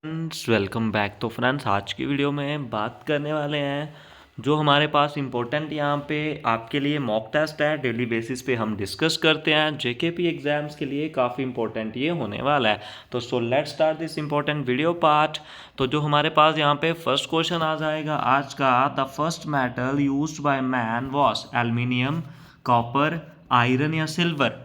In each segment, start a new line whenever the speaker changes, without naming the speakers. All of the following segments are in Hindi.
Friends welcome back. तो फ्रेंड्स आज की वीडियो में बात करने वाले हैं जो हमारे पास इम्पोर्टेंट यहाँ पे आपके लिए मॉक टेस्ट है। डेली बेसिस पे हम डिस्कस करते हैं जेकेपी एग्जाम्स के लिए काफ़ी इंपॉर्टेंट ये होने वाला है। तो let's start this important video part. तो जो हमारे पास यहाँ पे फर्स्ट क्वेश्चन आ जाएगा आज का, the first metal used by man was aluminium, copper, iron या सिल्वर।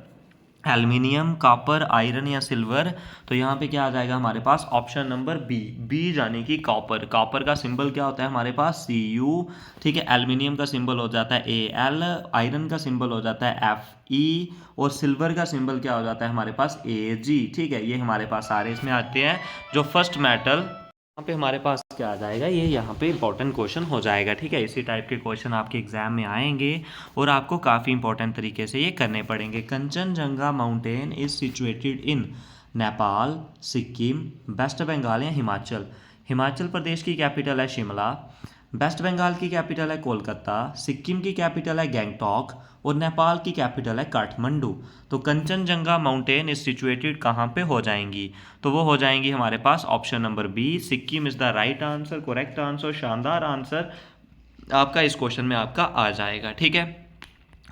एल्युमिनियम, कॉपर, आयरन या सिल्वर। तो यहाँ पे क्या आ जाएगा हमारे पास ऑप्शन नंबर बी, बी यानी कि कॉपर। कॉपर का सिंबल क्या होता है हमारे पास Cu, ठीक है। एल्युमिनियम का सिंबल हो जाता है Al, आयरन का सिंबल हो जाता है Fe और सिल्वर का सिंबल क्या हो जाता है हमारे पास Ag, ठीक है। ये हमारे पास सारे इसमें आते हैं। जो फर्स्ट मेटल यहाँ पे हमारे पास क्या आ जाएगा, ये यहाँ पे इंपॉर्टेंट क्वेश्चन हो जाएगा, ठीक है। इसी टाइप के क्वेश्चन आपके एग्जाम में आएंगे और आपको काफ़ी इंपॉर्टेंट तरीके से ये करने पड़ेंगे। Kanchenjunga mountain is situated in Nepal, Sikkim, West Bengal या हिमाचल। हिमाचल प्रदेश की कैपिटल है शिमला, वेस्ट बंगाल की कैपिटल है कोलकाता, सिक्किम की कैपिटल है गैंगटॉक और नेपाल की कैपिटल है काठमांडू। तो कंचनजंगा माउंटेन इज सिचुएटेड कहाँ पे हो जाएंगी, तो वो हो जाएंगी हमारे पास option number B, Sikkim is the right answer, correct answer, शानदार आंसर आपका इस क्वेश्चन में आपका आ जाएगा, ठीक है।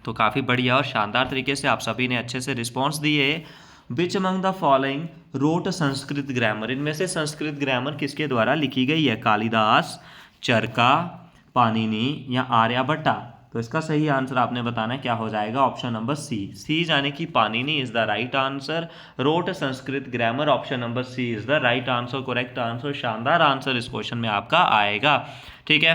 तो काफ़ी बढ़िया और शानदार तरीके से आप सभी ने अच्छे से रिस्पॉन्स दिए। Which among the following wrote Sanskrit grammar, इनमें से संस्कृत ग्रामर किसके द्वारा लिखी गई है, कालिदास, चरका, पाणिनि या आर्यभट्टा। तो इसका सही आंसर आपने बताना है, क्या हो जाएगा ऑप्शन नंबर सी, सी यानी कि Panini is the right answer. Wrote Sanskrit grammar option number C is the right answer, correct answer, शानदार आंसर इस क्वेश्चन में आपका आएगा, ठीक है।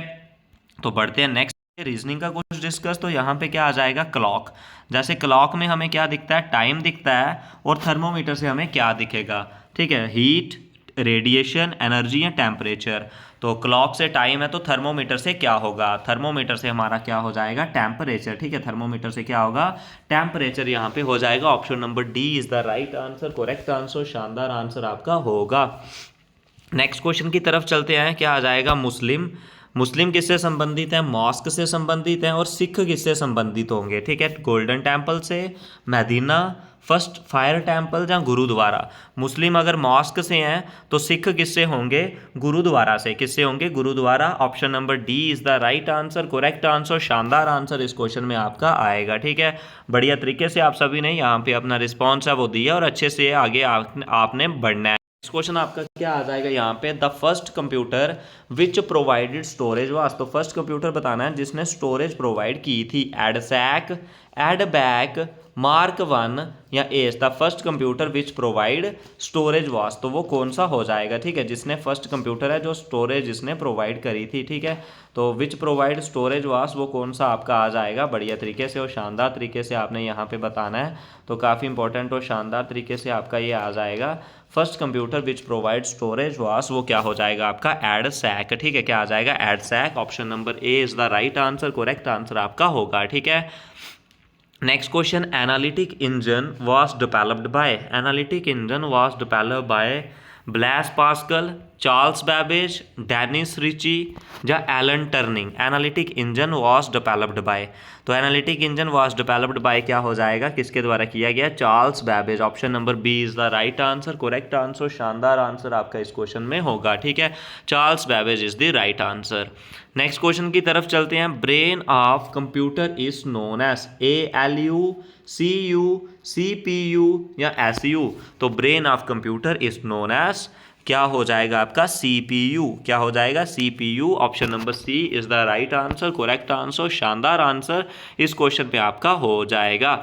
तो बढ़ते हैं नेक्स्ट रीजनिंग का कुछ डिस्कस। तो यहाँ पे क्या आ जाएगा, क्लॉक। जैसे क्लॉक में हमें क्या दिखता है, टाइम दिखता है, और थर्मोमीटर से हमें क्या दिखेगा, ठीक है, हीट, रेडिएशन, एनर्जी या टेम्परेचर। तो क्लॉक से टाइम है तो थर्मोमीटर से क्या होगा, थर्मोमीटर से हमारा क्या हो जाएगा, टेम्परेचर, ठीक है। थर्मोमीटर से क्या होगा, टेम्परेचर यहाँ पे हो जाएगा। Option number D is the right answer, correct answer, शानदार आंसर आपका होगा। नेक्स्ट क्वेश्चन की तरफ चलते हैं। क्या आ जाएगा, मुस्लिम। मुस्लिम किससे संबंधित है, मॉस्क से संबंधित है, और सिख किससे संबंधित होंगे, ठीक है। गोल्डन टेम्पल से, मदीना, फर्स्ट फायर टेम्पल या गुरुद्वारा। मुस्लिम अगर मॉस्क से हैं तो सिख किससे होंगे, गुरुद्वारा से। किससे होंगे, gurdwara. Option number D is the right answer, correct answer, शानदार आंसर इस क्वेश्चन में आपका आएगा, ठीक है। बढ़िया तरीके से आप सभी ने यहाँ पे अपना रिस्पॉन्स है वो दिया और अच्छे से आगे आपने बढ़ना है। नेक्स्ट क्वेश्चन आपका क्या आ जाएगा यहाँ पे, the first computer which provided storage वास। तो फर्स्ट कंप्यूटर बताना है जिसने स्टोरेज प्रोवाइड की थी, एडसैक, एडबैक, मार्क वन या S. The first computer which provide storage वास, तो वो कौन सा हो जाएगा, ठीक है। जिसने फर्स्ट कंप्यूटर है जो स्टोरेज जिसने प्रोवाइड करी थी, ठीक है। तो विच प्रोवाइड स्टोरेज वास वो कौन सा आपका आ जाएगा, बढ़िया तरीके से और शानदार तरीके से आपने यहाँ पे बताना है। तो काफ़ी इंपॉर्टेंट और शानदार तरीके से आपका ये आ जाएगा। First computer which provide storage वास वो क्या हो जाएगा आपका, एडसैक, ठीक है। क्या आ जाएगा, EDSAC. Option number A is the right answer, correct answer आपका होगा, ठीक है। Next question, analytic engine was developed by. Analytic engine was developed by Blaise Pascal, Charles Babbage, Dennis Ritchie या Alan Turing. Analytic engine was developed by, तो analytic engine was developed by क्या हो जाएगा, किसके द्वारा किया गया, Charles Babbage. Option number B is the right answer, correct answer, शानदार आंसर आपका इस क्वेश्चन में होगा, ठीक है। Charles Babbage is the right answer. Next question की तरफ चलते हैं। Brain of computer is known as, ALU, CU, CPU या SU। तो brain of computer is known as क्या हो जाएगा आपका, CPU। क्या हो जाएगा, CPU। Option number C is the right answer, correct answer, शानदार आंसर इस क्वेश्चन पे आपका हो जाएगा,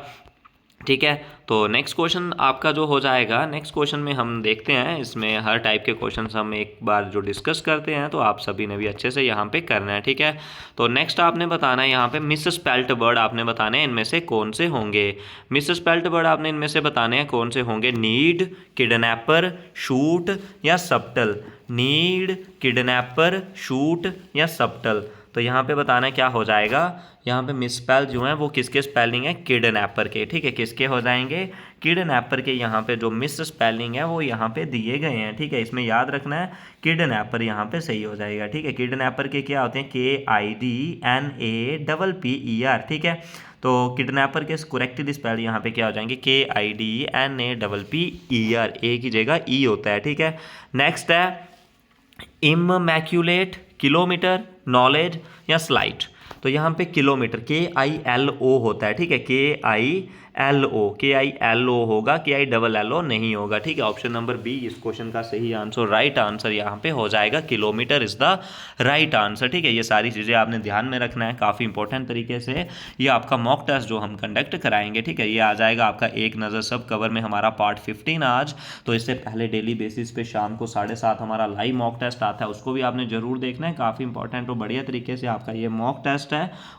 ठीक है। तो नेक्स्ट क्वेश्चन आपका जो हो जाएगा, नेक्स्ट क्वेश्चन में हम देखते हैं, इसमें हर टाइप के क्वेश्चंस हम एक बार जो डिस्कस करते हैं तो आप सभी ने भी अच्छे से यहाँ पे करना है, ठीक है। तो नेक्स्ट आपने बताना है यहाँ पे मिस स्पेल्ट वर्ड आपने बताने हैं इनमें से कौन से होंगे। मिस स्पेल्ट वर्ड आपने इनमें से बताने हैं कौन से होंगे, नीड, किडनैपर, शूट या सबटल। नीड, किडनैपर, शूट या सबटल। तो यहाँ पे बताना है क्या हो जाएगा, यहाँ पे मिसस्पेल जो है वो किसके स्पेलिंग है, किडनैपर के, ठीक है। किसके हो जाएंगे, किडनैपर के। यहाँ पे जो मिस स्पेलिंग है वो यहाँ पे दिए गए हैं, ठीक है। इसमें याद रखना है किडनैपर यहाँ पे सही हो जाएगा, ठीक है। किडनैपर के क्या होते हैं, KIDNAPPER, ठीक है। तो किडनैपर के करेक्टली स्पेल यहाँ पे क्या हो जाएंगे, KIDNAPPER, ए की जगह ई होता है, ठीक है। नेक्स्ट है इमैक्यूलेट, किलोमीटर, नॉलेज या स्लाइट। तो यहाँ पे किलोमीटर KILO होता है, ठीक है, KILO होगा, KILLO नहीं होगा, ठीक है। ऑप्शन नंबर बी इस क्वेश्चन का सही आंसर, राइट आंसर यहाँ पे हो जाएगा, kilometre is the right answer, ठीक है। ये सारी चीज़ें आपने ध्यान में रखना है काफ़ी इंपॉर्टेंट तरीके से। ये आपका मॉक टेस्ट जो हम कंडक्ट कराएंगे, ठीक है, ये आ जाएगा आपका एक नज़र सब कवर में हमारा पार्ट 15 आज। तो इससे पहले डेली बेसिस पे शाम को 7:30 हमारा लाइव मॉक टेस्ट आता है, उसको भी आपने जरूर देखना है, काफ़ी इंपॉर्टेंट और बढ़िया तरीके से आपका ये मॉक टेस्ट है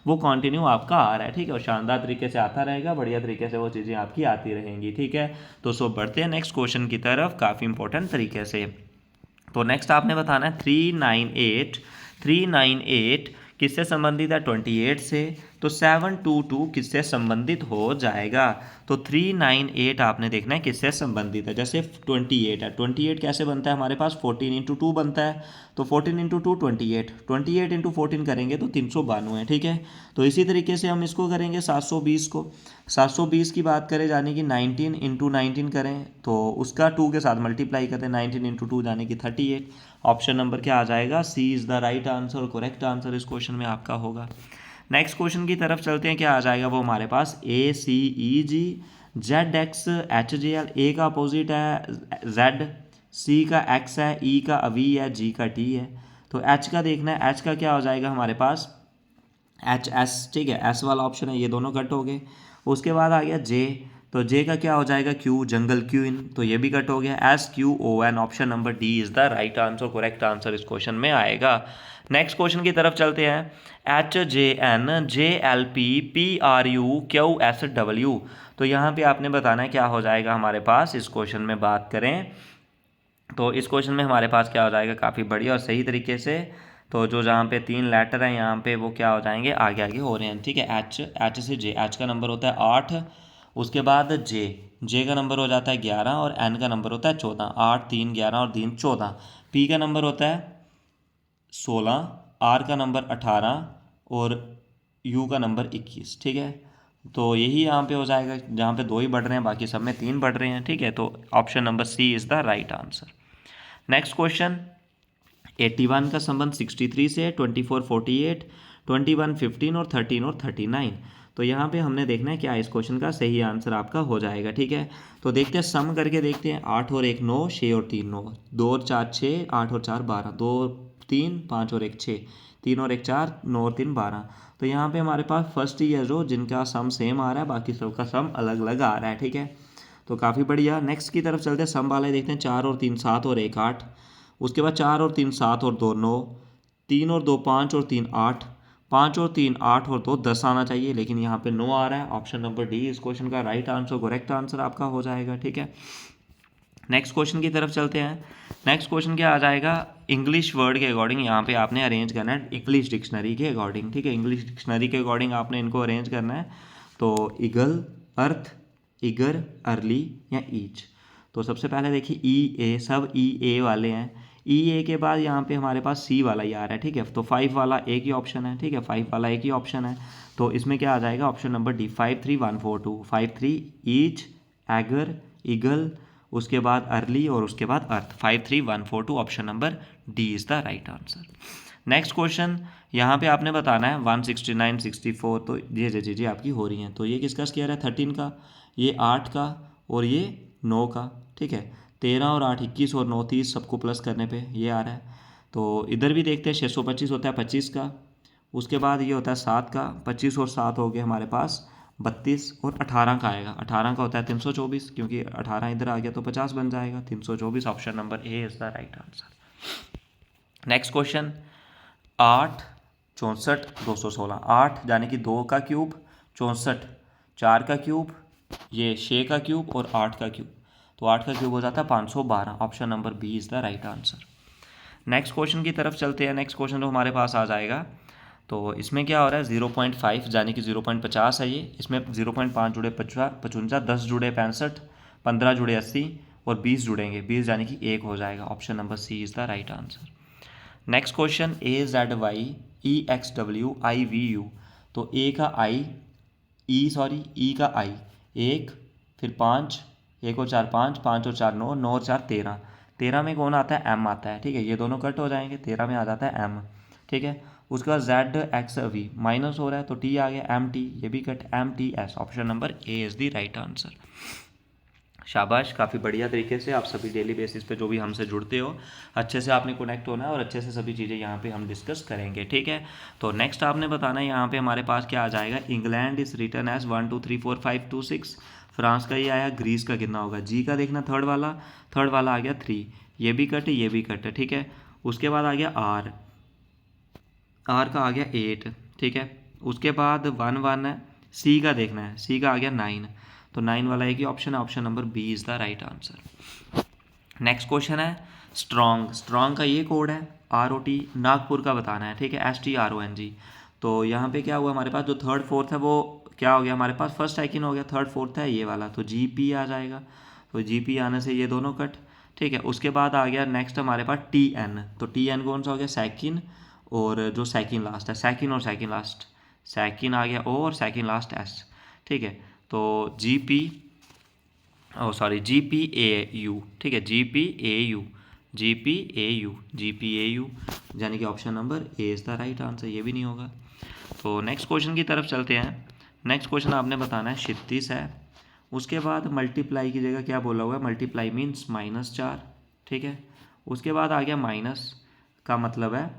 वो कंटिन्यू आपका आ रहा है, ठीक है, और शानदार तरीके से आता रहेगा, बढ़िया तरीके से वो चीज़ें आपकी आती रहेंगी, ठीक है। तो सो बढ़ते हैं नेक्स्ट क्वेश्चन की तरफ काफ़ी इंपॉर्टेंट तरीके से। तो नेक्स्ट आपने बताना है 398 किससे संबंधित है 28 से, तो 722 किससे संबंधित हो जाएगा। तो 398 आपने देखना है किससे संबंधित है। जैसे 28 है, 28 कैसे बनता है हमारे पास 14 × 2 बनता है, तो 14 × 2 28, 28 × 14 करेंगे तो 392 है, ठीक है। तो इसी तरीके से हम इसको करेंगे 720 को, 720 की बात करें जाने की 19 × 19 करें तो उसका 2 के साथ मल्टीप्लाई करते हैं, 19 × 2 जाने की 38। ऑप्शन नंबर क्या आ जाएगा, सी इज़ द राइट आंसर, और करेक्ट आंसर इस क्वेश्चन में आपका होगा। नेक्स्ट क्वेश्चन की तरफ चलते हैं, क्या आ जाएगा वो हमारे पास ACEG ZXHGL, ए का अपोजिट है Z, C का X है, E का V है, G का T है। तो H का देखना है, H का क्या हो जाएगा हमारे पास HS, ठीक है, S वाला ऑप्शन है, ये दोनों कट हो गए। उसके बाद आ गया J, तो J का क्या हो जाएगा Q, जंगल क्यूइन, तो ये भी कट हो गया। SQON, option number D is the right answer, correct answer इस क्वेश्चन में आएगा। नेक्स्ट क्वेश्चन की तरफ चलते हैं, HJN JLP PRU QSW। तो यहाँ पे आपने बताना है क्या हो जाएगा हमारे पास इस क्वेश्चन में बात करें तो इस क्वेश्चन में हमारे पास क्या हो जाएगा काफ़ी बढ़िया और सही तरीके से। तो जो जहाँ पे 3 लेटर हैं यहाँ पे वो क्या हो जाएंगे, आगे आगे हो रहे हैं, ठीक है। H से J, H का नंबर होता है 8, उसके बाद J का नंबर हो जाता है 11 और N का नंबर होता है 14, 8 3 11 और 3 14। P का नंबर होता है 16, R का नंबर 18 और U का नंबर 21, ठीक है। तो यही यहाँ पे हो जाएगा, जहाँ पे 2 ही बढ़ रहे हैं बाकी सब में 3 बढ़ रहे हैं, ठीक है। तो option number C is the right answer. Next question, 81 का संबंध 63 से, 24 48, 21 15 और 13 और 39। तो यहाँ पे हमने देखना है क्या इस क्वेश्चन का सही आंसर आपका हो जाएगा, ठीक है। तो देखते हैं, सम करके देखते हैं, 8 और 1 9, 6 और 3 9, 2 और 4 6, 8 और 4 12, 2 3 5 और 1 6, 3 और 1 4, 9 और 3 12। तो यहाँ पे हमारे पास फर्स्ट ईयर जो जिनका सम सेम आ रहा है, बाकी सबका सम अलग अलग आ रहा है, ठीक है। तो काफ़ी बढ़िया। नेक्स्ट की तरफ चलते हैं, सम वाले देखते हैं, 4 और 3 7 और 1 8, उसके बाद 4 और 3 7 और 2 9, 3 और 2 5 और 3 8, 5 और 3 8 और 2 10 आना चाहिए, लेकिन यहाँ पे 9 आ रहा है। ऑप्शन नंबर डी इस क्वेश्चन का राइट आंसर, करेक्ट आंसर आपका हो जाएगा, ठीक है। नेक्स्ट क्वेश्चन की तरफ चलते हैं। नेक्स्ट क्वेश्चन क्या आ जाएगा, इंग्लिश वर्ड के अकॉर्डिंग यहाँ पे आपने अरेंज करना है, इंग्लिश डिक्शनरी के अकॉर्डिंग, ठीक है। इंग्लिश डिक्शनरी के अकॉर्डिंग आपने इनको अरेंज करना है। तो ईगल, अर्थ, इगर, अर्ली या ईच। तो सबसे पहले देखिए ई ए, सब ई ए वाले हैं। ई ए के बाद यहाँ पे हमारे पास सी वाला ही आ रहा है, ठीक है। तो 5 वाला एक ही ऑप्शन है, ठीक है, 5 वाला एक ही ऑप्शन है। तो इसमें क्या आ जाएगा, option number D 5 3 1 4 2, 5 3 each, eager, eagle, उसके बाद अर्ली और उसके बाद earth, 5 3 1 4 2, option number D is the right answer. Next question, यहाँ पे आपने बताना है 169 64, तो ये चीज़ें आपकी हो रही हैं। तो ये किसका स्क्वायर है 13 का, ये 8 का और ये 9 का, ठीक है। 13 और 8 21 और 9 30, सबको प्लस करने पे ये आ रहा है। तो इधर भी देखते हैं, 625 होता है 25 का, उसके बाद ये होता है 7 का, 25 और 7 हो गए हमारे पास 32 और 18 का आएगा, 18 का होता है 324, क्योंकि 18 इधर आ गया तो 50 बन जाएगा, 324, option number A is the right answer. Next question, 8 64 216, 8 यानी कि 2 का क्यूब, 64 4 का क्यूब, ये 6 का क्यूब और 8 का क्यूब, तो 8 का क्यूब हो जाता है 512, option number B is the right answer. Next question की तरफ चलते हैं। नेक्स्ट क्वेश्चन तो हमारे पास आ जाएगा, तो इसमें क्या हो रहा है 0.5 यानी कि 0.50 है ये, इसमें 0.5 जुड़े 55, 10 जुड़े 65, 15 जुड़े 80 और 20 जुड़ेंगे 20 यानी कि 1 हो जाएगा, option number C is the right answer. Next question, AZYEXWIVU, तो ए का आई, ई का आई 1, फिर 5, 1 और 4 5, 5 और 4 9, 9 और 4 13, 13 में कौन आता है, m आता है, ठीक है, ये दोनों कट हो जाएंगे, 13 में आ जाता है m, ठीक है। उसके बाद z x v माइनस हो रहा है तो t आ गया, m t, ये भी cut, m t s, option number A is the right answer. शाबाश, काफ़ी बढ़िया तरीके से आप सभी डेली बेसिस पे जो भी हमसे जुड़ते हो, अच्छे से आपने कनेक्ट होना है और अच्छे से सभी चीज़ें यहाँ पे हम डिस्कस करेंगे, ठीक है। तो नेक्स्ट आपने बताना है यहाँ पे हमारे पास क्या आ जाएगा, England is written as 1 2 3 4 5 2 6, France का ये आया, ग्रीस का कितना होगा, जी का देखना, थर्ड वाला आ गया 3, ये भी कट, ये भी कट, ठीक है। उसके बाद आ गया आर का आ गया 8, ठीक है। उसके बाद 1 1 है, सी का देखना है, सी का आ गया 9, तो 9 वाला एक ही ऑप्शन है, option number B is the right answer. Next question है स्ट्रॉन्ग का ये कोड है, ROT, नागपुर का बताना है, ठीक है, STRONG। तो यहाँ पे क्या हुआ, हमारे पास जो थर्ड फोर्थ है वो क्या हो गया, हमारे पास फर्स्ट सेकंड हो गया, थर्ड फोर्थ है ये वाला, तो GP आ जाएगा, तो GP आने से ये दोनों कट, ठीक है। उसके बाद आ गया नेक्स्ट हमारे पास TN, तो TN कौन सा हो गया, सेकंड, और जो सेकंड लास्ट है, सेकंड और सेकंड लास्ट, सेकंड आ गया O और सेकंड लास्ट S, ठीक है। तो GP GPAU, ठीक है, GPAU यानी कि option number A is the right answer, ये भी नहीं होगा। तो नेक्स्ट क्वेश्चन की तरफ चलते हैं। नेक्स्ट क्वेश्चन आपने बताना है 36 है, उसके बाद मल्टीप्लाई की जगह क्या बोला हुआ है, मल्टीप्लाई मीन्स -4, ठीक है। उसके बाद आ गया माइनस का मतलब है,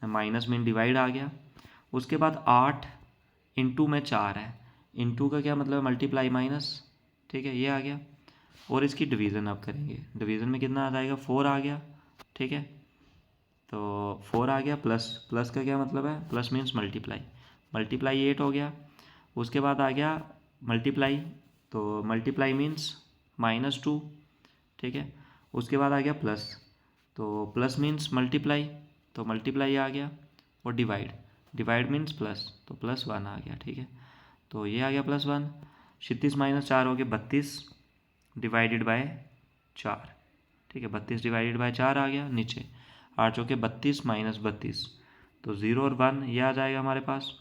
माइनस मीन डिवाइड आ गया। उसके बाद 8 इंटू में 4 है, इंटू का क्या मतलब है, मल्टीप्लाई माइनस, ठीक है, ये आ गया। और इसकी डिवीज़न आप करेंगे, डिवीज़न में कितना आ जाएगा, 4 आ गया, ठीक है। तो 4 आ गया, प्लस का क्या मतलब है, प्लस मीन्स मल्टीप्लाई 8 हो गया। उसके बाद आ गया मल्टीप्लाई, तो मल्टीप्लाई मीन्स -2, ठीक है। उसके बाद आ गया प्लस, तो प्लस मीन्स मल्टीप्लाई, तो मल्टीप्लाई आ गया। और डिवाइड मीन्स प्लस, तो +1 आ गया, ठीक है। तो ये आ गया +1, 36 - 4 हो गया 32 डिवाइडेड बाय 4, ठीक है, 32 डिवाइडेड बाय 4 आ गया नीचे, 8 चौके 32 - 32, तो 0 और 1 ये आ जाएगा हमारे पास,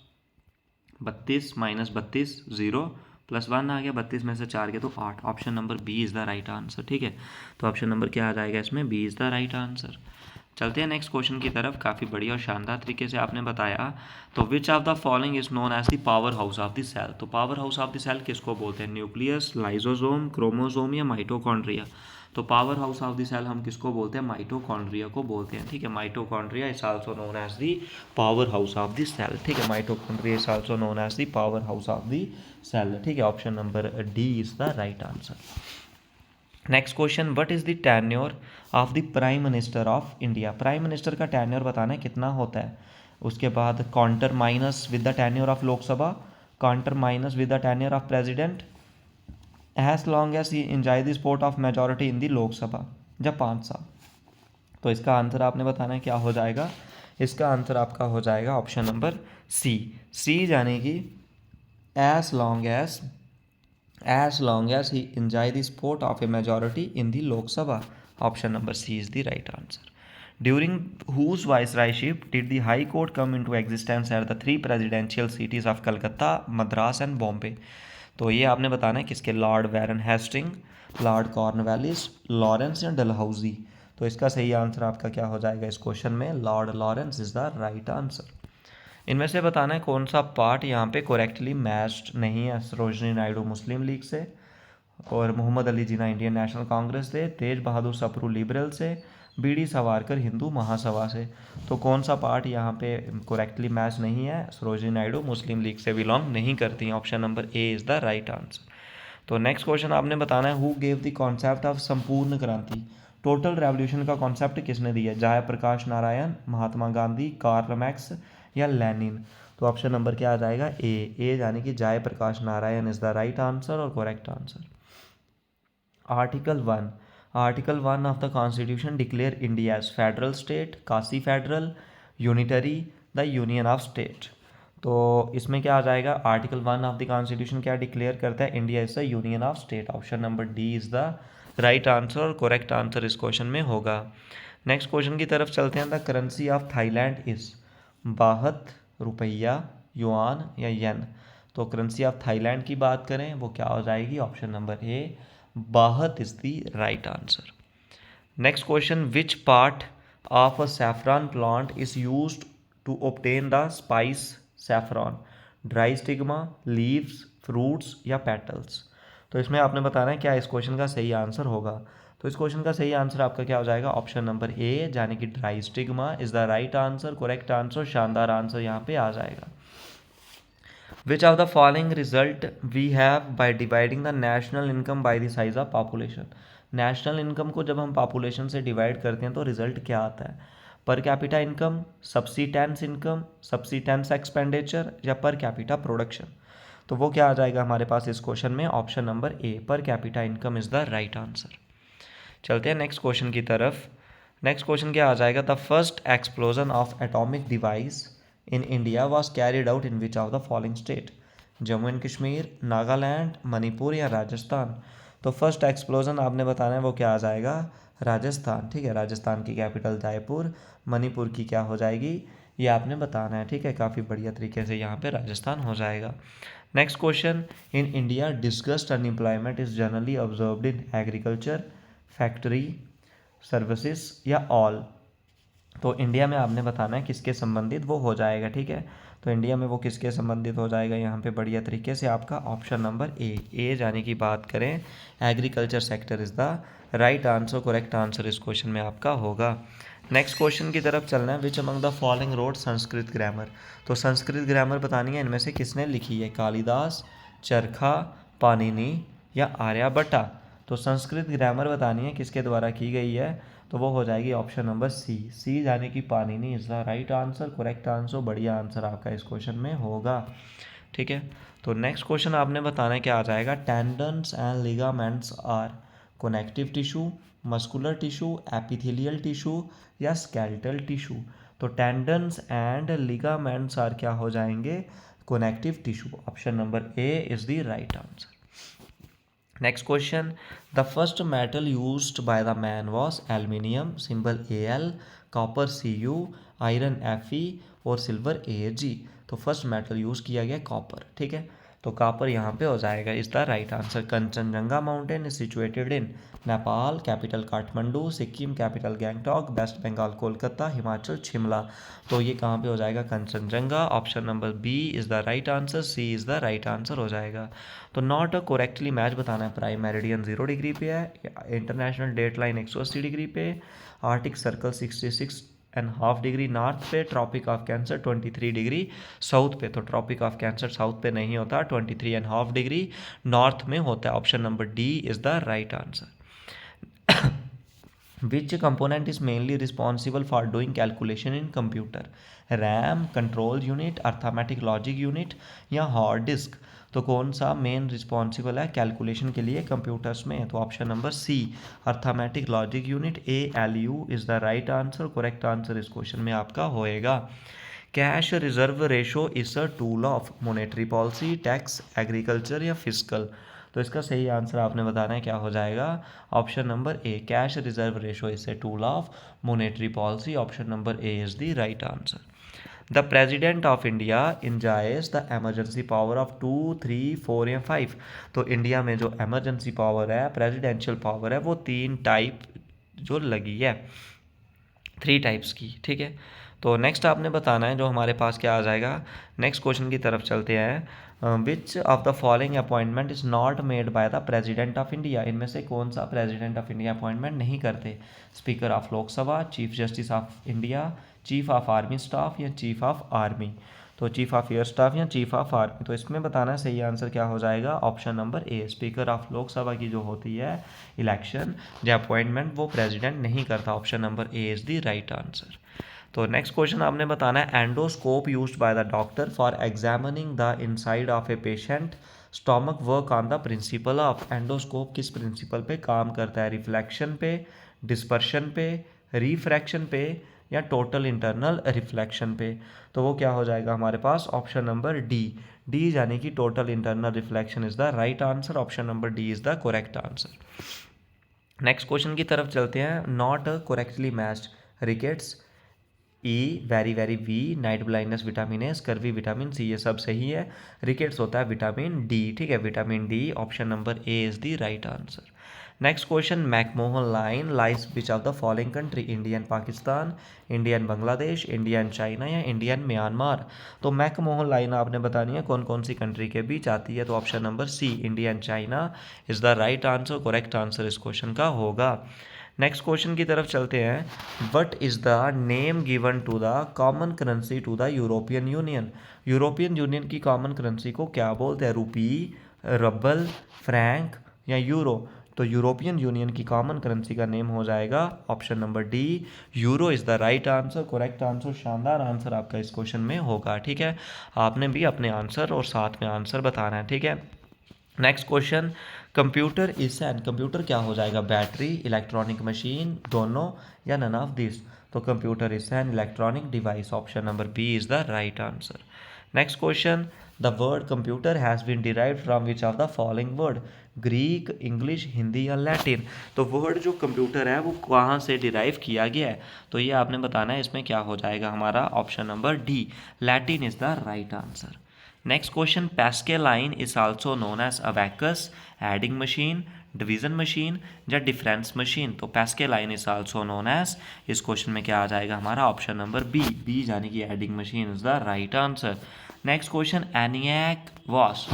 32 - 32 0 +1 आ गया, 32 में से 4 गया तो 8, option number B is the right answer, ठीक है। तो ऑप्शन नंबर क्या आ जाएगा इसमें, B is the right answer. चलते हैं नेक्स्ट क्वेश्चन की तरफ, काफ़ी बढ़िया और शानदार तरीके से आपने बताया। तो which of the following is known as the power house of the cell, तो power house of the cell किसको बोलते हैं, न्यूक्लियस, लाइजोसोम, क्रोमोसोम या माइटोकॉन्ड्रिया। तो power house of the cell हम किसको बोलते हैं, माइटोकॉन्ड्रिया को बोलते हैं, ठीक है। Mitochondria is also known as the power house of the cell, ठीक है, mitochondria is also known as the power house of the cell, ठीक है, option number D is the right answer. Next question, what is the tenure of the prime minister of India, prime minister का टेन्योर बताना है कितना होता है। उसके बाद coterminous with the tenure of Lok Sabha, coterminous with the tenure of president, as long as he enjoy the support of majority in the Lok Sabha, जब 5 साल। तो इसका आंसर आपने बताना है क्या हो जाएगा, इसका आंसर आपका हो जाएगा ऑप्शन नंबर सी यानी कि as long as he enjoy the support of a majority in the Lok Sabha. Option number C is the right answer. During whose viceroyship did the High Court come into existence at the 3 presidential cities of Calcutta, Madras and Bombay? तो ये आपने बताना है किसके, Lord Warren Hasting, Lord Cornwallis, Lawrence या डलहौजी। तो इसका सही आंसर आपका क्या हो जाएगा इस क्वेश्चन में, Lord Lawrence is the right answer. इनमें से बताना है कौन सा पार्ट यहाँ पे करेक्टली मैच्ड नहीं है, सरोजनी नायडू मुस्लिम लीग से, और मोहम्मद अली जिन्ना इंडियन नेशनल कांग्रेस से, तेज बहादुर सप्रू लिबरल से, BD सावरकर हिंदू महासभा से। तो कौन सा पार्ट यहाँ पे करेक्टली मैच नहीं है, सरोजनी नायडू मुस्लिम लीग से बिलोंग नहीं करती हैं, option number A is the right answer. तो नेक्स्ट क्वेश्चन आपने बताना है, who gave the concept of संपूर्ण क्रांति, टोटल रेवोल्यूशन का कॉन्सेप्ट किसने दिया, जयप्रकाश नारायण, महात्मा गांधी, कार्ल मैक्स या लेनिन। तो ऑप्शन नंबर क्या आ जाएगा, ए यानी कि Jayaprakash Narayan is the right answer और correct answer. Article 1 of the constitution declare India as federal state, quasi federal, unitary, the union of state. तो इसमें क्या आ जाएगा, आर्टिकल 1 ऑफ द कॉन्स्टिट्यूशन क्या डिक्लेयर करता है, India is the union of state, option number D is the right answer और करेक्ट आंसर इस क्वेश्चन में होगा। नेक्स्ट क्वेश्चन की तरफ चलते हैं, the currency of Thailand is baht, रुपया, युआन या येन। तो करेंसी ऑफ थाईलैंड की बात करें वो क्या हो जाएगी, option number A baht is the right answer. Next question, which part of a saffron plant is used to obtain the spice saffron? Dry stigma, leaves, fruits या पेटल्स? तो इसमें आपने बताना है क्या इस क्वेश्चन का सही आंसर होगा। तो इस क्वेश्चन का सही आंसर आपका क्या हो जाएगा, ऑप्शन नंबर ए यानी कि dry stigma is the right answer, correct answer, शानदार आंसर यहाँ पे आ जाएगा। Which of the following result we have by dividing the national income by the size of population? National income को जब हम पॉपुलेशन से डिवाइड करते हैं तो रिजल्ट क्या आता है? Per capita income, subsistence income, subsistence expenditure या पर कैपिटा प्रोडक्शन? तो वो क्या आ जाएगा हमारे पास इस क्वेश्चन में, ऑप्शन नंबर ए, पर capita income is the right answer. चलते हैं नेक्स्ट क्वेश्चन की तरफ। नेक्स्ट क्वेश्चन क्या आ जाएगा, the first explosion of atomic device in India was carried out in which of the following state? Jammu and Kashmir, Nagaland, Manipur या राजस्थान? तो फर्स्ट एक्सप्लोजन आपने बताना है वो क्या आ जाएगा, राजस्थान। ठीक है, राजस्थान की कैपिटल जयपुर, मणिपुर की क्या हो जाएगी ये आपने बताना है। ठीक है, काफ़ी बढ़िया तरीके से यहाँ पे राजस्थान हो जाएगा। Next question, in India discussed unemployment is generally observed in agriculture, factory, services या ऑल? तो इंडिया में आपने बताना है किसके संबंधित वो हो जाएगा। ठीक है, तो इंडिया में वो किसके संबंधित हो जाएगा यहाँ पे बढ़िया तरीके से आपका ऑप्शन नंबर ए जाने की बात करें, agriculture sector is the right answer, correct answer इस क्वेश्चन में आपका होगा। नेक्स्ट क्वेश्चन की तरफ चलना है, विच among the following road Sanskrit grammar? तो संस्कृत ग्रामर बतानी है, इनमें से किसने लिखी है, कालिदास, चरखा, पाणिनि या आर्यभट्टा? तो संस्कृत ग्रामर बतानी है किसके द्वारा की गई है, तो वो हो जाएगी ऑप्शन नंबर सी यानी कि Panini is the right answer, correct answer, बढ़िया आंसर आपका इस क्वेश्चन में होगा। ठीक है, तो नेक्स्ट क्वेश्चन आपने बताना है क्या आ जाएगा, tendons and ligaments are connective tissue, muscular tissue, epithelial tissue या स्केलेटल टिश्यू? तो टेंडन्स एंड लिगामेंट्स आर क्या हो जाएंगे, connective tissue, option number A is the right answer. Next question, the first metal used by the man was aluminium, symbol Al, copper Cu, iron Fe और silver Ag? तो फर्स्ट मेटल यूज़ किया गया कॉपर। ठीक है, तो कॉपर यहाँ पे हो जाएगा is the right answer. Kanchenjunga mountain is situated in Nepal, capital Kathmandu, Sikkim capital Gangtok, West Bengal Kolkata, Himachal Shimla? तो ये कहाँ पे हो जाएगा, Kanchenjunga, option number B is the right answer, C is the right answer हो जाएगा। तो नॉट अ करेक्टली मैच बताना है, प्राइम मेरिडियन 0 डिग्री पे है, इंटरनेशनल डेट लाइन 180 डिग्री पे, आर्टिक सर्कल 66.5 डिग्री नॉर्थ पे, tropic of cancer 23 degree south पे? तो ट्रॉपिक ऑफ कैंसर साउथ पे नहीं होता, 23.5 डिग्री नॉर्थ में होता है, option number D is the right answer. Which component is mainly responsible for doing calculation in computer? RAM, control unit, arithmetic logic unit या हार्ड डिस्क? तो कौन सा मेन रिस्पॉन्सिबल है कैलकुलेशन के लिए कंप्यूटर्स में? तो option number C, arithmetic logic unit, ALU is the right answer, correct answer इस क्वेश्चन में आपका होएगा। Cash reserve ratio is a tool of monetary policy, tax, agriculture या फिजिकल? तो इसका सही आंसर आपने बताना है क्या हो जाएगा, option number A, cash reserve ratio is a tool of monetary policy, option number A is the right answer. The president of India enjoys the emergency power of 2, 3, 4 या 5? तो इंडिया में जो एमरजेंसी पावर है, प्रेजिडेंशियल पावर है, वो 3 टाइप जो लगी है, 3 टाइप्स की। ठीक है, तो नेक्स्ट आपने बताना है जो हमारे पास क्या आ जाएगा। नेक्स्ट क्वेश्चन की तरफ चलते हैं, विच of the following appointment is not made by the president of India? इनमें से कौन सा प्रेजिडेंट ऑफ इंडिया अपॉइंटमेंट नहीं करते? Speaker of Lok Sabha, chief justice of India, chief of army staff या चीफ ऑफ आर्मी? तो चीफ ऑफ एयर स्टाफ या चीफ ऑफ आर्मी? तो इसमें बताना सही आंसर क्या हो जाएगा, option number A, speaker of Lok Sabha की जो होती है इलेक्शन या अपॉइंटमेंट वो प्रेसिडेंट नहीं करता, option number A is the right answer. तो नेक्स्ट क्वेश्चन आपने बताना है, endoscope used by the doctor for examining the inside of a patient stomach work on the principle of? Endoscope किस प्रिंसिपल पे काम करता है, रिफ्लेक्शन पे, डिस्पर्शन पे, रिफ्रैक्शन पे या टोटल इंटरनल रिफ्लेक्शन पे? तो वो क्या हो जाएगा हमारे पास, ऑप्शन नंबर डी यानी कि total internal reflection is the right answer, option number D is the correct answer. Next question की तरफ चलते हैं, not correctly matched, rickets, E, वेरी वेरी B, night blindness vitamin A, scurvy vitamin C? ये सब सही है, रिकेट्स होता है विटामिन डी। ठीक है, vitamin D, option number A is the right answer. Next question, McMahon line lies which of the following country, India and Pakistan, India and Bangladesh, India and China या इंडिया एंड म्यांमार। तो मैकमोहन लाइन आपने बतानी है कौन कौन सी कंट्री के बीच आती है, तो option number C India and China is the right answer, correct answer इस क्वेश्चन का होगा। नेक्स्ट क्वेश्चन की तरफ चलते हैं, what is the name given to the common currency to the European Union. European Union की कॉमन करेंसी को क्या बोलते हैं, रुपी, रबल, फ्रैंक या यूरो। तो यूरोपियन यूनियन की कॉमन करेंसी का नेम हो जाएगा option number D, euro is the right answer, correct answer, शानदार आंसर आपका इस क्वेश्चन में होगा। ठीक है, आपने भी अपने आंसर और साथ में आंसर बताना है। ठीक है, next question, computer is an, computer क्या हो जाएगा, बैटरी, इलेक्ट्रॉनिक मशीन, दोनों या नन ऑफ दिस। तो computer is an electronic device, option number B is the right answer. Next question, the word computer has been derived from which of the following word, Greek, English, Hindi या लैटिन। तो वर्ड जो कंप्यूटर है वो कहाँ से डिराइव किया गया है, तो ये आपने बताना है, इसमें क्या हो जाएगा हमारा option number D, Latin is the right answer. Next question, Pascaline is also known as abacus, adding machine, division machine या डिफरेंस मशीन। तो Pascaline is also known as, इस क्वेश्चन में क्या आ जाएगा हमारा ऑप्शन नंबर बी, बी यानी कि adding machine is the right answer. Next question, ENIAC was,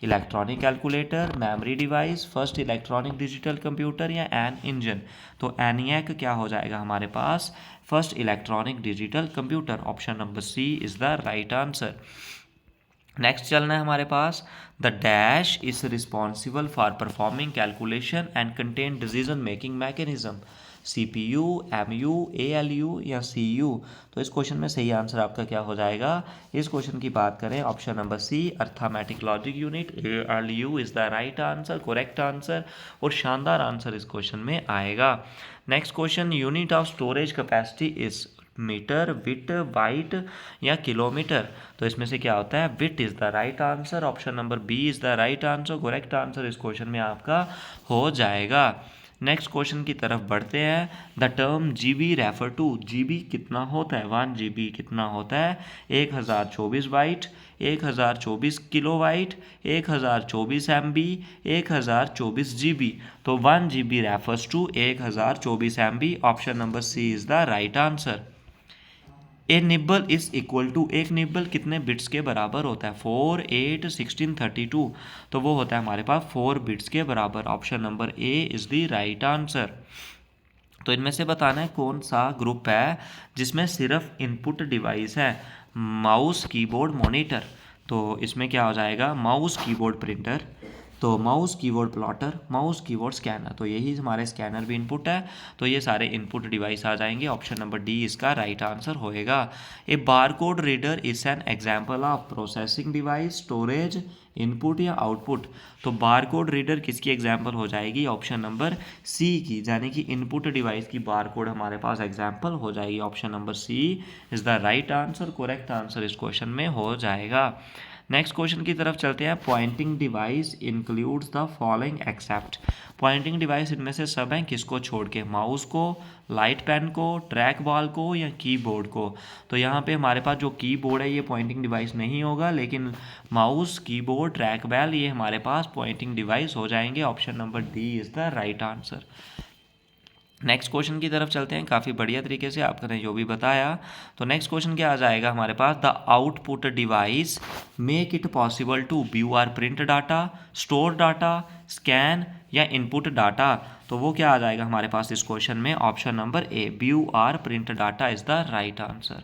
electronic calculator, memory device, first electronic digital computer या एन इंजन। तो एनियाक क्या हो जाएगा हमारे पास, first electronic digital computer, option number C is the right answer. Next चलना है हमारे पास, the dash is responsible for performing calculation and contain decision making mechanism, CPU, MU, ALU या CU। तो इस क्वेश्चन में सही आंसर आपका क्या हो जाएगा, इस क्वेश्चन की बात करें option number C, arithmetic logic unit, ALU is the right answer, correct answer और शानदार आंसर इस क्वेश्चन में आएगा। Next question, unit of storage capacity is metre, bit, byte या किलोमीटर। तो इसमें से क्या होता है, bit is the right answer, option number B is the right answer, correct answer इस क्वेश्चन में आपका हो जाएगा। नेक्स्ट क्वेश्चन की तरफ बढ़ते हैं, the term GB refer to, GB कितना होता है, 1 GB कितना होता है, 1024 byte, 1024 kilobyte, 1024 MB, 1024 GB। तो 1 GB refers to 1024 MB, option number C is the right answer. A nibble is equal to, एक निब्बल कितने बिट्स के बराबर होता है, 4, 8, 16, 32। तो वो होता है हमारे पास 4 बिट्स के बराबर, option number A is the right answer. तो इनमें से बताना है कौन सा ग्रुप है जिसमें सिर्फ इनपुट डिवाइस है, माउस, कीबोर्ड, मॉनिटर। तो इसमें क्या हो जाएगा, माउस, कीबोर्ड, प्रिंटर, तो mouse, keyboard, plotter, mouse, keyboard, scanner. तो यही हमारे स्कैनर भी इनपुट है, तो ये सारे इनपुट डिवाइस आ जाएंगे, ऑप्शन नंबर डी इसका राइट आंसर होएगा। A barcode reader is an example of processing device, storage, input या आउटपुट। तो बारकोड रीडर किसकी एग्जाम्पल हो जाएगी, ऑप्शन नंबर सी की, यानी कि इनपुट डिवाइस की बारकोड हमारे पास एग्जाम्पल हो जाएगी, option number C is the right answer, correct answer इस क्वेश्चन में हो जाएगा। नेक्स्ट क्वेश्चन की तरफ चलते हैं, pointing device includes the following except. Pointing device इनमें से सब हैं किसको छोड़ के, माउस को, लाइट पेन को, ट्रैक बॉल को या कीबोर्ड को। तो यहाँ पे हमारे पास जो कीबोर्ड है ये पॉइंटिंग डिवाइस नहीं होगा, लेकिन माउस, कीबोर्ड, ट्रैक बॉल ये हमारे पास पॉइंटिंग डिवाइस हो जाएंगे, option number D is the right answer. Next question की तरफ चलते हैं, काफ़ी बढ़िया तरीके से आपने जो भी बताया। तो नेक्स्ट क्वेश्चन क्या आ जाएगा हमारे पास, the output device make it possible to view or print data, store data, scan या इनपुट डाटा। तो वो क्या आ जाएगा हमारे पास इस क्वेश्चन में, option number A, view or print data is the right answer.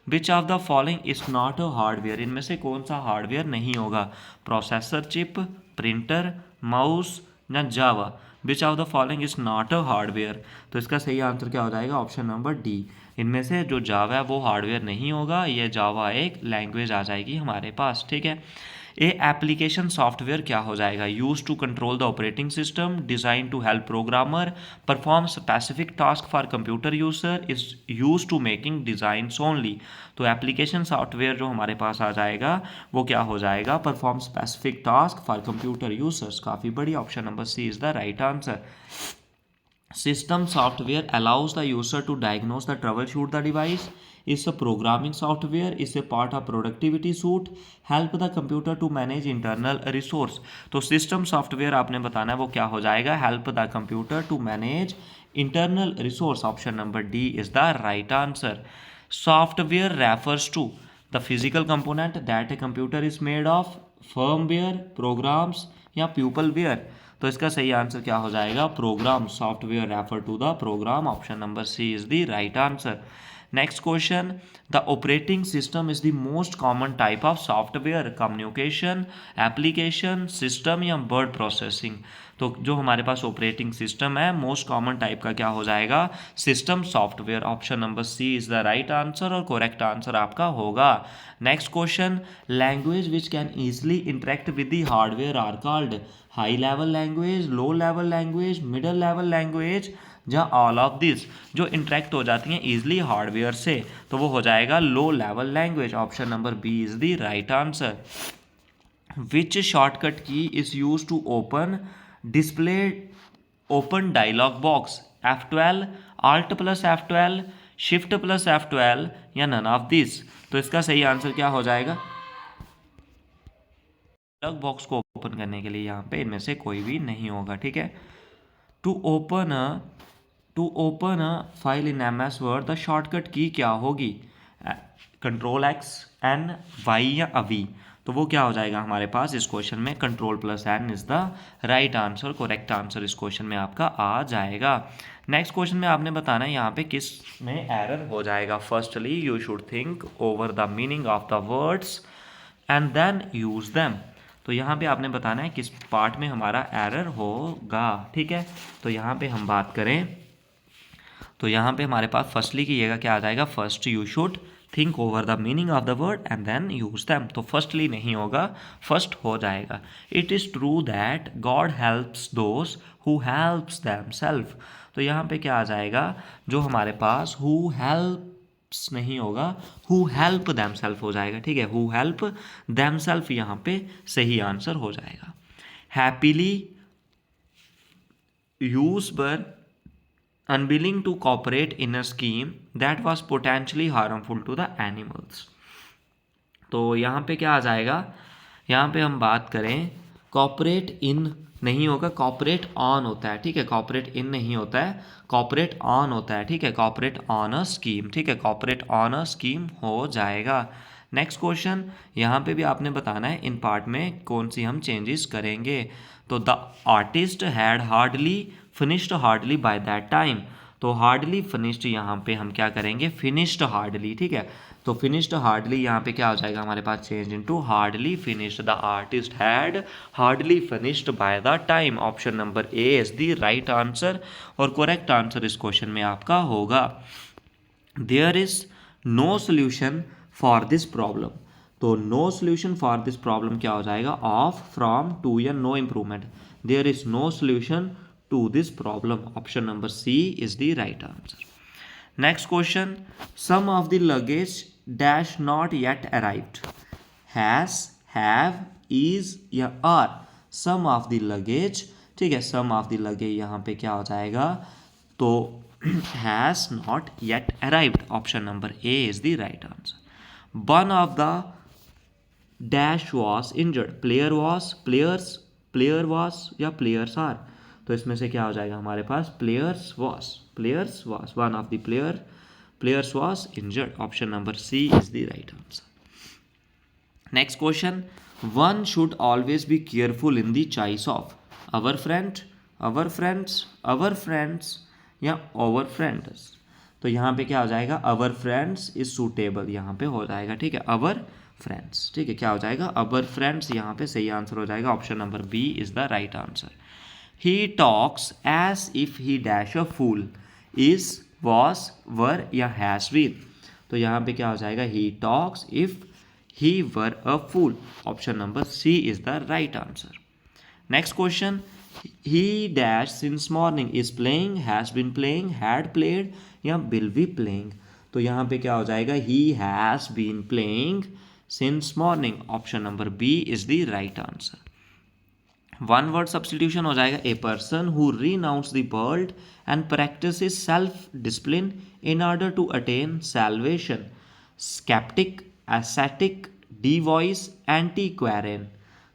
Which of the following is not a hardware, इनमें से कौन सा हार्डवेयर नहीं होगा, प्रोसेसर चिप, प्रिंटर, माउस या Java. Which of the following is not a hardware, तो इसका सही आंसर क्या हो जाएगा, ऑप्शन नंबर डी। इनमें से जो जावा है वो हार्डवेयर नहीं होगा, ये जावा एक लैंग्वेज आ जाएगी हमारे पास। ठीक है, ए एप्लीकेशन सॉफ्टवेयर क्या हो जाएगा, use to control the operating system, design to help programmer, perform specific task for computer user, is use to making designs only. तो एप्लीकेशन सॉफ्टवेयर जो हमारे पास आ जाएगा वो क्या हो जाएगा, perform specific task for computer users, काफ़ी बड़ी, option number C is the right answer. System software allows the user to diagnose the troubleshoot the device. Is a programming software is a part of productivity suite. Help the computer to manage internal resource. तो system software आपने बताना है वो क्या हो जाएगा, help the computer to manage internal resource. Option number D is the right answer. Software refers to the physical component that a computer is made of, firmware, programs या pupilware. तो इसका सही आंसर क्या हो जाएगा, program. Software refer to the program. Option number C is the right answer. Next question, the operating system is the most common type of software, communication, application, system या वर्ड प्रोसेसिंग. तो जो हमारे पास ऑपरेटिंग सिस्टम है मोस्ट कॉमन टाइप का क्या हो जाएगा, system software. Option number C is the right answer और करेक्ट आंसर आपका होगा. Next question, language which can easily interact with the hardware are called high level language, low level language, middle level language या ऑल ऑफ दिस. जो इंटरेक्ट हो जाती हैं ईजिली हार्डवेयर से तो वो हो जाएगा low level language. Option number B is the right answer. Which shortcut key is use to open display open dialog box, F12, Alt plus F12, shift plus F12 या नन ऑफ दिस. तो इसका सही आंसर क्या हो जाएगा, डायलॉग बॉक्स को ओपन करने के लिए यहाँ पे इनमें से कोई भी नहीं होगा. ठीक है. To open a file in MS word the shortcut की क्या होगी, कंट्रोल X, N, Y या अवी. तो वो क्या हो जाएगा हमारे पास इस क्वेश्चन में, control plus N is the right answer. Correct answer इस क्वेश्चन में आपका आ जाएगा. नेक्स्ट क्वेश्चन में आपने बताना है यहाँ पे किस में एरर हो जाएगा. Firstly you should think over the meaning of the words and then use them. तो यहाँ पे आपने बताना है किस पार्ट में हमारा एरर होगा. ठीक है. तो यहाँ पे हम बात करें तो यहाँ पे हमारे पास फर्स्टली कीजिएगा क्या आ जाएगा, first you should think over the meaning of the word and then use them. तो फर्स्टली नहीं होगा, फर्स्ट हो जाएगा. It is true that God helps those who helps them self. तो यहाँ पे क्या आ जाएगा, जो हमारे पास हु हेल्प्स नहीं होगा, हु हेल्प दैम सेल्फ हो जाएगा. ठीक है. हु हेल्प दैम सेल्फ यहाँ पे सही आंसर हो जाएगा. हैप्पीली यूज बर unwilling to cooperate in a scheme that was potentially harmful to the animals. तो यहाँ पे क्या आ जाएगा, यहाँ पे हम बात करें कॉपरेट इन नहीं होगा, कॉपरेट ऑन होता है. ठीक है. कॉपरेट इन नहीं होता है, कॉपरेट ऑन होता है. ठीक है. Cooperate on a scheme. ठीक है. कॉपरेट ऑन अ स्कीम हो जाएगा. नेक्स्ट क्वेश्चन, यहाँ पे भी आपने बताना है इन पार्ट में कौन सी हम चेंजेस करेंगे. तो the artist had hardly finished hardly by that time. तो हार्डली फिनिश्ड यहाँ पे हम क्या करेंगे, फिनिश्ड हार्डली. ठीक है. तो फिनिश्ड हार्डली यहाँ पे क्या हो जाएगा हमारे पास, change into hardly finished. The artist had hardly finished by the time. Option number A is the right answer और करेक्ट आंसर इस क्वेश्चन में आपका होगा. There is no solution for this problem. तो no solution for this problem क्या हो जाएगा, ऑफ, फ्रॉम, टू या no improvement. There is no solution to this problem. Option number C is the right answer. Next question, some of the luggage dash not yet arrived. Has, have, is या are. Some of the luggage. ठीक है. some of the luggage यहाँ पे क्या हो जाएगा, तो has not yet arrived. Option number A is the right answer. One of the dash was injured. Player was, players, player was या players are. तो इसमें से क्या हो जाएगा हमारे पास, players was one of the players was injured. Option number C is the right answer. Next question, one should always be careful in the choice of our friends या ओवर फ्रेंड्स. तो यहाँ पे क्या हो जाएगा, अवर फ्रेंड्स इज सूटेबल यहाँ पे हो जाएगा. ठीक है. Our friends. ठीक है. क्या हो जाएगा, अवर फ्रेंड्स यहाँ पे सही आंसर हो जाएगा. Option number B is the right answer. He talks as if he dash a fool. Is, was, were या has been. तो यहाँ पे क्या हो जाएगा, he talks if he were a fool. Option number C is the right answer. Next question, he dash since morning is playing, has been playing, had played या will be playing. तो यहाँ पे क्या हो जाएगा, he has been playing since morning. Option number B is the right answer. One word substitution हो जाएगा a person who renounce the world and practices self discipline in order to attain salvation, sceptic, ascetic, devoice, antiquarian.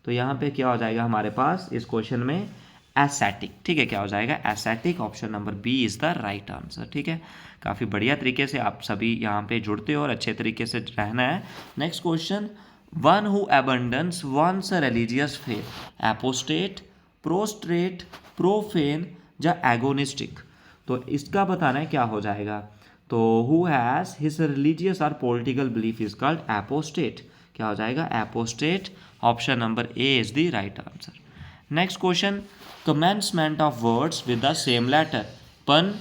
तो यहाँ पे क्या हो जाएगा हमारे पास इस क्वेश्चन में एसेटिक, ठीक है, क्या हो जाएगा ascetic, option number B is the right answer, ठीक है। काफ़ी बढ़िया तरीके से आप सभी यहाँ पे जुड़ते हो और अच्छे तरीके से रहना है। Next question, one who abandons one's religious faith, apostate, prostrate, profane या एगोनिस्टिक। तो इसका बताना है क्या हो जाएगा। तो हु हैज़ हिज रिलीजियस और political belief is called apostate, क्या हो जाएगा apostate, option number A is the right answer. Next question, commencement of words with the same letter, pun,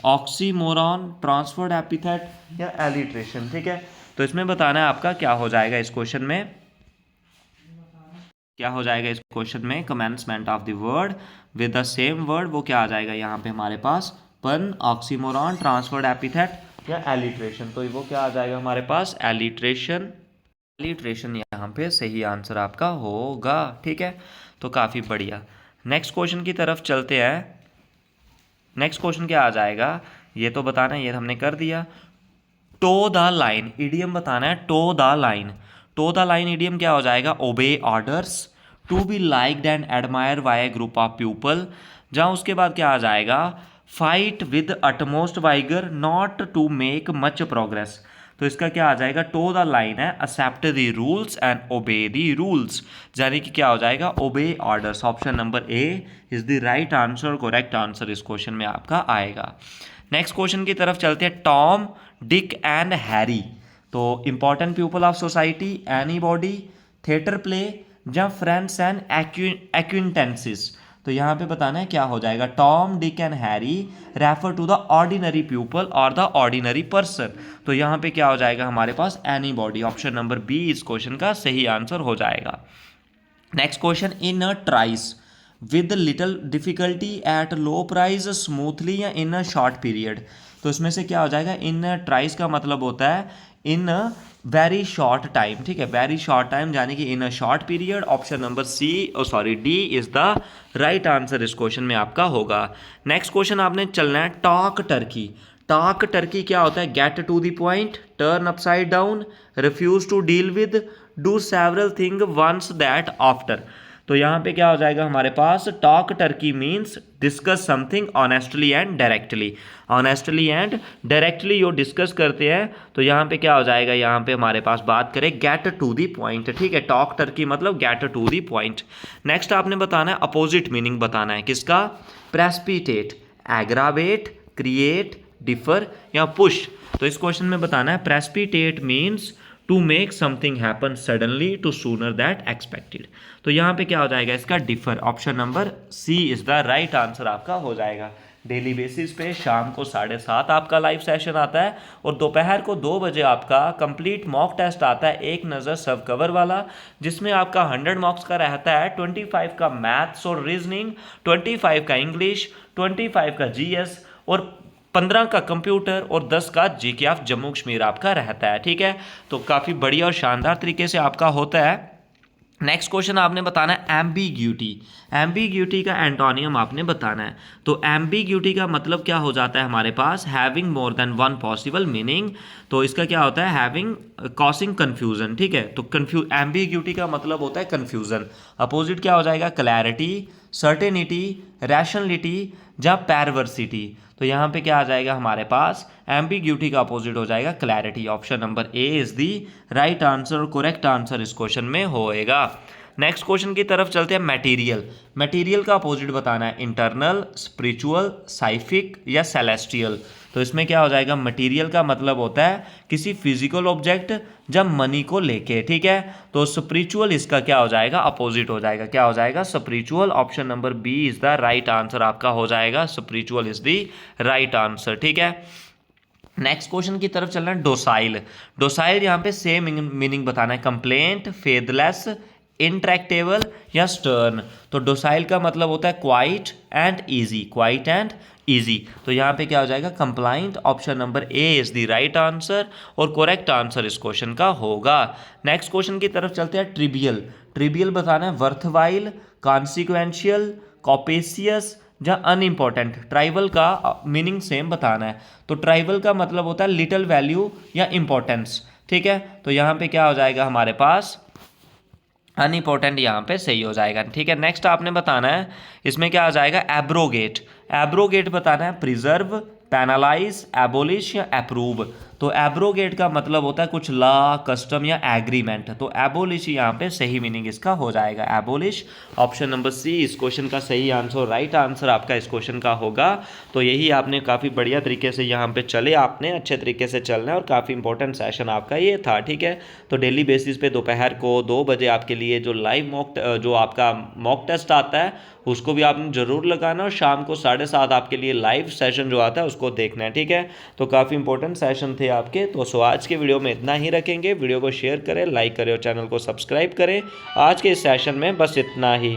oxymoron, transferred epithet या एलिट्रेशन, ठीक है। तो इसमें बताना है आपका क्या हो जाएगा इस क्वेश्चन में, क्या हो जाएगा इस क्वेश्चन में commencement of the word with the same word, वो क्या आ जाएगा यहाँ पे हमारे पास पन, ऑक्सीमोरॉन, ट्रांसफर्ड एपिथेट या एलिट्रेशन। तो वो क्या आ जाएगा हमारे पास एलिट्रेशन, एलिट्रेशन यहाँ पे सही आंसर आपका होगा, ठीक है। तो काफ़ी बढ़िया। नेक्स्ट क्वेश्चन की तरफ चलते हैं। नेक्स्ट क्वेश्चन क्या आ जाएगा, ये तो बताना है, ये हमने कर दिया। टो द लाइन, इडियम बताना है, toe the line. Toe the line idiom क्या हो जाएगा, obey orders, to be liked and admire by a group of people, जहाँ उसके बाद क्या आ जाएगा, fight with utmost vigour, not to make much progress. तो इसका क्या आ जाएगा, टो द लाइन है, accept the rules and obey the rules, यानी कि क्या हो जाएगा obey orders, option number A is the right answer, correct answer इस क्वेश्चन में आपका आएगा। नेक्स्ट क्वेश्चन की तरफ चलते हैं, टॉम, डिक एंड हैरी। तो important people of society, anybody, theatre play या फ्रेंड्स एंड एक्विंटेंसेस। तो यहाँ पे बताना है क्या हो जाएगा, Tom, Dick and Harry refer to the ordinary people और द ऑर्डिनरी पर्सन। तो यहाँ पे क्या हो जाएगा हमारे पास एनीबॉडी, ऑप्शन नंबर बी इस क्वेश्चन का सही आंसर हो जाएगा। Next question, in a ट्राइस with little difficulty at low price, smoothly या इन अ शॉर्ट पीरियड। तो इसमें से क्या हो जाएगा, इन ट्राइस का मतलब होता है इन वेरी शॉर्ट टाइम, ठीक है, वेरी शॉर्ट टाइम यानी कि in a short period, option number C D is the right answer इस क्वेश्चन में आपका होगा। नेक्स्ट क्वेश्चन आपने चलना है, टॉक टर्की। टॉक टर्की क्या होता है, get to the point, turn upside down, refuse to deal with, do several thing once that after. तो यहाँ पे क्या हो जाएगा हमारे पास, talk turkey means discuss something honestly and directly, honestly and directly यो डिस्कस करते हैं। तो यहाँ पे क्या हो जाएगा, यहाँ पे हमारे पास बात करें गेट टू दी पॉइंट, ठीक है, टॉक टर्की मतलब get to the point. Next आपने बताना है अपोजिट मीनिंग बताना है किसका, प्रेसिपिटेट, एग्रावेट, क्रिएट, डिफर या पुश। तो इस क्वेश्चन में बताना है precipitate means to make something happen suddenly to sooner that expected. तो यहाँ पे क्या हो जाएगा इसका defer, option number C is the right answer आपका हो जाएगा। डेली बेसिस पे शाम को 7:30 आपका लाइव सेशन आता है और दोपहर को 2 बजे आपका कंप्लीट मॉक टेस्ट आता है, एक नज़र सब कवर वाला, जिसमें आपका 100 मार्क्स का रहता है, 25 का मैथ्स और रीजनिंग, 25 का इंग्लिश, 25 का जीएस और 15 का कंप्यूटर और 10 का जीके ऑफ जम्मू कश्मीर आपका रहता है, ठीक है। तो काफ़ी बढ़िया और शानदार तरीके से आपका होता है। नेक्स्ट क्वेश्चन आपने बताना है एम्बिग्यूटी। एम्बिग्यूटी का एंटोनियम आपने बताना है। तो एम्बिग्यूटी का मतलब क्या हो जाता है हमारे पास, having more than one possible meaning. तो इसका क्या होता है, हैविंग कॉसिंग कन्फ्यूजन, ठीक है। तो एम्बिग्यूटी का मतलब होता है कन्फ्यूजन। अपोजिट क्या हो जाएगा, क्लैरिटी, सर्टेनिटी, रैशनलिटी या पैरवर्सिटी। तो यहाँ पे क्या आ जाएगा हमारे पास, एम्बिग्यूटी का अपोजिट हो जाएगा clarity, option number A is the right answer और करेक्ट आंसर इस क्वेश्चन में होएगा। नेक्स्ट क्वेश्चन की तरफ चलते हैं, मटेरियल। मटेरियल का अपोजिट बताना है, इंटरनल, स्पिरिचुअल, साइफिक या सेलेस्टियल। तो इसमें क्या हो जाएगा, मटेरियल का मतलब होता है किसी फिजिकल ऑब्जेक्ट जब मनी को लेके, ठीक है। तो स्पिरिचुअल इसका क्या हो जाएगा, अपोजिट हो जाएगा, क्या हो जाएगा spiritual, option number B is the right answer आपका हो जाएगा, spiritual is the right answer, ठीक है। नेक्स्ट क्वेश्चन की तरफ चलना है, डोसाइल। डोसाइल यहाँ पे सेम मीनिंग बताना है, कंप्लेंट, फेदलेस, इंट्रैक्टेबल या स्टर्न। तो डोसाइल का मतलब होता है quiet and easy, quiet and easy. तो यहाँ पे क्या हो जाएगा, compliant, option number A is the right answer और करेक्ट आंसर इस क्वेश्चन का होगा। नेक्स्ट क्वेश्चन की तरफ चलते हैं, ट्रिवियल। ट्रिवियल बताना है, वर्थवाइल, कॉन्सिक्वेंशियल, कॉपेसियस या अनइम्पॉर्टेंट। ट्राइवल का मीनिंग सेम बताना है। तो ट्राइवल का मतलब होता है लिटिल वैल्यू या इंपॉर्टेंस, ठीक है। तो यहाँ पे क्या हो जाएगा हमारे पास, अनइम्पॉर्टेंट यहाँ पे सही हो जाएगा, ठीक है। नेक्स्ट आपने बताना है इसमें क्या आ जाएगा, एब्रोगेट। एब्रोगेट बताना है प्रिजर्व, पैनलाइज, एबोलिश या अप्रूव। तो एब्रोगेट का मतलब होता है कुछ लॉ, कस्टम या एग्रीमेंट। तो एबोलिश यहाँ पे सही मीनिंग इसका हो जाएगा, एबोलिश। ऑप्शन नंबर सी इस क्वेश्चन का सही आंसर, राइट आंसर आपका इस क्वेश्चन का होगा। तो यही आपने काफ़ी बढ़िया तरीके से यहाँ पे चले, आपने अच्छे तरीके से चलना है और काफ़ी इंपॉर्टेंट सेशन आपका ये था, ठीक है। तो डेली बेसिस पे दोपहर को 2 बजे आपके लिए जो लाइव जो आपका मॉक टेस्ट आता है उसको भी आपने ज़रूर लगाना, और शाम को 7:30 आपके लिए लाइव सेशन जो आता है उसको देखना है, ठीक है। तो काफ़ी इंपॉर्टेंट सेशन थे आपके। तो सो आज के वीडियो में इतना ही रखेंगे। वीडियो को शेयर करें, लाइक करें और चैनल को सब्सक्राइब करें। आज के इस सेशन में बस इतना ही।